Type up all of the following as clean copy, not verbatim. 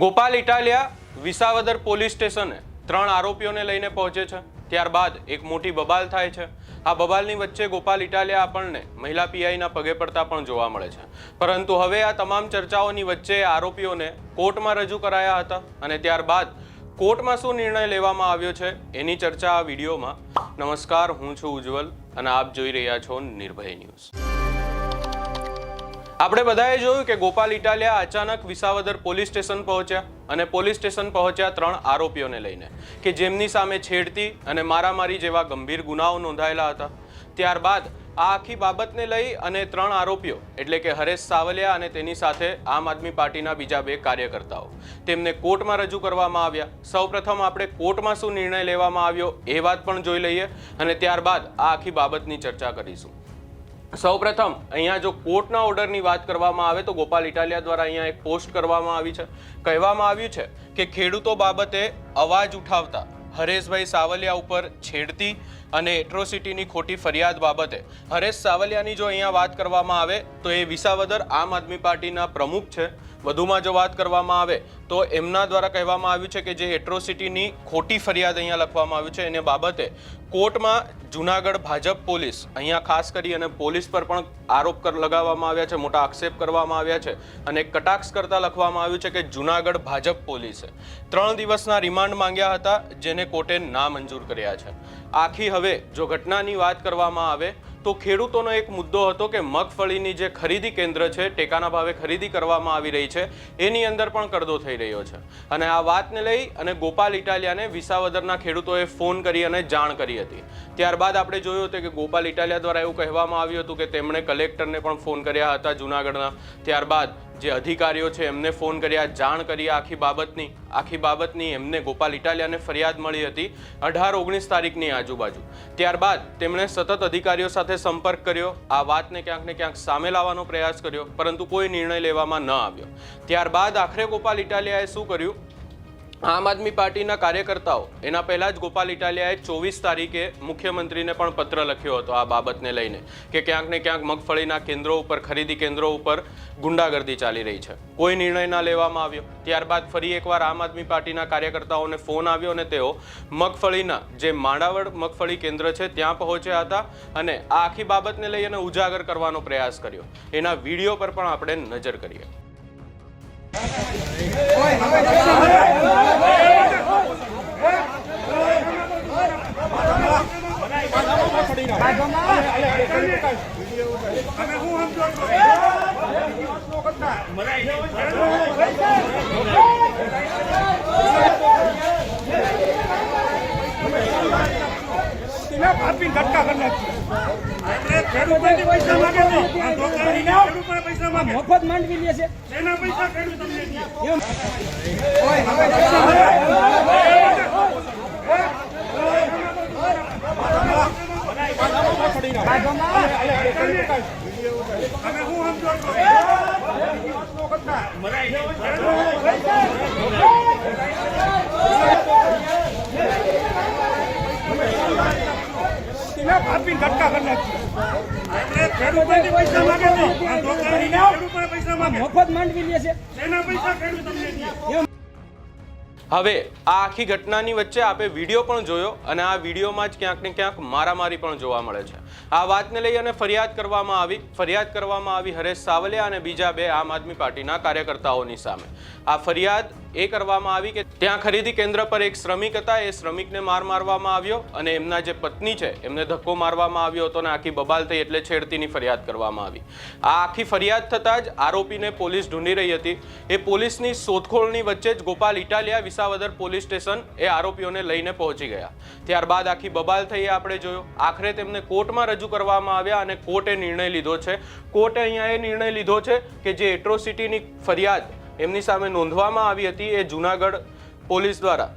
Gopal Italia Visavadar police સ્ટેશને 3 આરોપીઓને લઈને પહોંચે છે। ત્યારબાદ એક મોટી બબાલ થાય છે। આ બબાલની વચ્ચે ગોપાલ ઇટાલિયા આપણને મહિલા પીઆઈના પગે પડતા પણ જોવા મળે છે। પરંતુ હવે આ તમામ ચર્ચાઓની વચ્ચે આરોપીઓને કોર્ટમાં રજૂ કરાયા હતા અને ત્યારબાદ કોર્ટમાં શું નિર્ણય લેવામાં આવ્યો છે એની ચર્ચા આ વિડીયોમાં। નમસ્કાર, હું છું ઉજ્જવલ અને આપ જોઈ રહ્યા છો નિર્ભય ન્યૂઝ। આપણે બધાએ જોયું કે ગોપાલ ઇટાલિયા અચાનક વિસાવદર પોલીસ સ્ટેશન પહોંચ્યા અને પોલીસ સ્ટેશન પહોંચ્યા 3 આરોપીઓને લઈને કે જેમની સામે છેડતી અને મારામારી જેવા ગંભીર ગુનાઓ નોંધાયેલા હતા। ત્યારબાદ આ આખી બાબતને લઈ અને 3 આરોપીઓ એટલે કે હરેશ સાવલિયા અને તેની સાથે આમ આદમી પાર્ટીના બીજા 2 કાર્યકર્તાઓ તેમને કોર્ટમાં રજૂ કરવામાં આવ્યા। સૌપ્રથમ આપણે કોર્ટમાં શું નિર્ણય લેવામાં આવ્યો એ વાત પણ જોઈ લઈએ અને ત્યારબાદ આ આખી બાબતની ચર્ચા કરીશું। સૌપ્રથમ અહીંયા જો કોર્ટના ઓર્ડરની વાત કરવામાં આવે તો ગોપાલ ઇટાલિયા દ્વારા અહીંયા એક પોસ્ટ કરવામાં આવી છે। કહેવામાં આવ્યું છે કે ખેડૂતો બાબતે અવાજ ઉઠાવતા હરેશભાઈ સાવલિયા ઉપર છેડતી અને એટ્રોસિટીની ખોટી ફરિયાદ બાબતે હરેશ સાવલિયાની જો અહીંયા વાત કરવામાં આવે તો એ વિસાવદર આમ આદમી પાર્ટીના પ્રમુખ છે। વધુમાં જો વાત કરવામાં આવે તો એમના દ્વારા કહેવામાં આવ્યું છે કે જે એટ્રોસિટીની ખોટી ફરિયાદ અહીંયા લખવામાં આવ્યું છે એને બાબતે કોર્ટમાં જૂનાગઢ ભાજપ પોલીસ અહીંયા ખાસ કરી અને પોલીસ પર પણ આરોપ લગાવવામાં આવ્યા છે, મોટા આક્ષેપ કરવામાં આવ્યા છે અને કટાક્ષ કરતા લખવામાં આવ્યું છે કે જૂનાગઢ ભાજપ પોલીસે 3 દિવસના રિમાન્ડ માંગ્યા હતા જેને કોર્ટે નામંજૂર કર્યા છે। આખી હવે જો ઘટનાની વાત કરવામાં આવે તો ખેડૂતોનો એક મુદ્દો હતો કે મગફળીની જે ખરીદી કેન્દ્ર છે ટેકાના ભાવે ખરીદી કરવામાં આવી રહી છે એની અંદર પણ કરદો થઈ રહ્યો છે અને આ વાતને લઈ અને ગોપાલ ઇટાલિયાને વિસાવદરના ખેડૂતોએ ફોન કરી અને જાણ કરી હતી। ત્યારબાદ આપણે જોયું હતું કે ગોપાલ ઇટાલિયા દ્વારા એવું કહેવામાં આવ્યું હતું કે તેમણે કલેક્ટરને પણ ફોન કર્યા હતા જૂનાગઢના। ત્યારબાદ જે અધિકારીઓ છે એમને ફોન કર્યા, જાણ કરી આખી બાબતની એમને ગોપાલ ઇટાલિયાને ફરિયાદ મળી હતી 18-19 તારીખની આજુબાજુ। ત્યારબાદ તેમણે સતત અધિકારીઓ સાથે સંપર્ક કર્યો, આ વાતને ક્યાંક ને ક્યાંક સામે લાવવાનો પ્રયાસ કર્યો પરંતુ કોઈ નિર્ણય લેવામાં ન આવ્યો। ત્યારબાદ આખરે ગોપાલ ઇટાલિયાએ શું કર્યું, આમ આદમી પાર્ટીના કાર્યકર્તાઓ એના પહેલા જ ગોપાલ ઇટાલિયાએ 24 તારીખે મુખ્યમંત્રીને પણ પત્ર લખ્યો હતો આ બાબતને લઈને કે ક્યાંક ને ક્યાંક મગફળીના કેન્દ્રો ઉપર, ખરીદી કેન્દ્રો ઉપર ગુંડાગર્દી ચાલી રહી છે, કોઈ નિર્ણય ના લેવામાં આવ્યો। ત્યારબાદ ફરી એકવાર આમ આદમી પાર્ટીના કાર્યકર્તાઓને ફોન આવ્યો અને તેઓ મગફળીના જે માંડાવડ મગફળી કેન્દ્ર છે ત્યાં પહોંચ્યા હતા અને આ આખી બાબતને લઈ અને ઉજાગર કરવાનો પ્રયાસ કર્યો। એના વિડીયો પર પણ આપણે નજર કરીએ। મફત માંડવી લે છે મફત માંડવી લે છે। હવે આ આખી ઘટનાની વચ્ચે આપણે વિડીયો પણ જોયો અને આ વિડીયોમાં જ ક્યાંક ને ક્યાંક મારામારી પણ જોવા મળે છે। આ વાતને લઈ અને ફરિયાદ કરવામાં આવી હરેશ સાવલિયા અને બીજા 2 આમ આદમી પાર્ટીના કાર્યકર્તાઓની સામે। આ ફરિયાદ એ કરવામાં આવી કે ત્યાં ખરીદી કેન્દ્ર પર એક શ્રમિક હતા, એ શ્રમિકને મારવામાં આવ્યો અને એમના જે પત્ની છે એમને ધક્કો મારવામાં આવ્યો હતો અને આખી બબાલ થઈ એટલે છેડતીની ફરિયાદ કરવામાં આવી। આ આખી ફરિયાદ થતાં જ આરોપીને પોલીસ ઢૂંઢી રહી હતી। એ પોલીસની શોધખોળની વચ્ચે જ ગોપાલ ઇટાલિયા વિસાવદર પોલીસ સ્ટેશન એ આરોપીઓને લઈને પહોંચી ગયા। ત્યારબાદ આખી બબાલ થઈ આપણે જોયો। આખરે તેમને કોર્ટમાં રજૂ કરવામાં આવ્યા અને કોર્ટે નિર્ણય લીધો છે। કોર્ટે અહીંયા એ નિર્ણય લીધો છે કે જે એટ્રોસિટીની ફરિયાદ એમની સામે નોંધવામાં આવી હતી એ જૂનાગઢ પોલીસ દ્વારા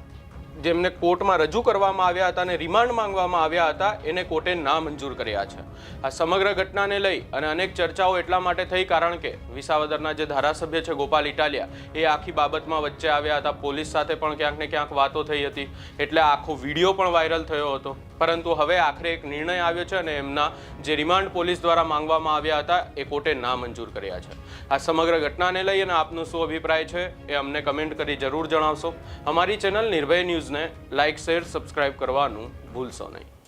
જેમને કોર્ટમાં રજૂ કરવામાં આવ્યા હતા અને રિમાન્ડ માંગવામાં આવ્યા હતા એને કોર્ટે નામંજૂર કર્યા છે। આ સમગ્ર ઘટનાને લઈ અને અનેક ચર્ચાઓ એટલા માટે થઈ કારણ કે વિસાવદરના જે ધારાસભ્ય છે ગોપાલ ઇટાલિયા એ આખી બાબતમાં વચ્ચે આવ્યા હતા, પોલીસ સાથે પણ ક્યાંક ને ક્યાંક વાતો થઈ હતી એટલે આખો વિડીયો પણ વાયરલ થયો હતો। પરંતુ હવે આખરે એક નિર્ણય આવ્યો છે અને એમના જે રિમાન્ડ પોલીસ દ્વારા માંગવામાં આવ્યા હતા એ કોર્ટે નામંજૂર કર્યા છે. આ સમગ્ર ઘટનાને લઈ અને આપનો શું અભિપ્રાય છે એ અમને કમેન્ટ કરી જરૂર જણાવશો. અમારી ચેનલ નિર્ભય ન્યૂઝને લાઇક, શેર, સબસ્ક્રાઇબ કરવાનું ભૂલશો નહીં.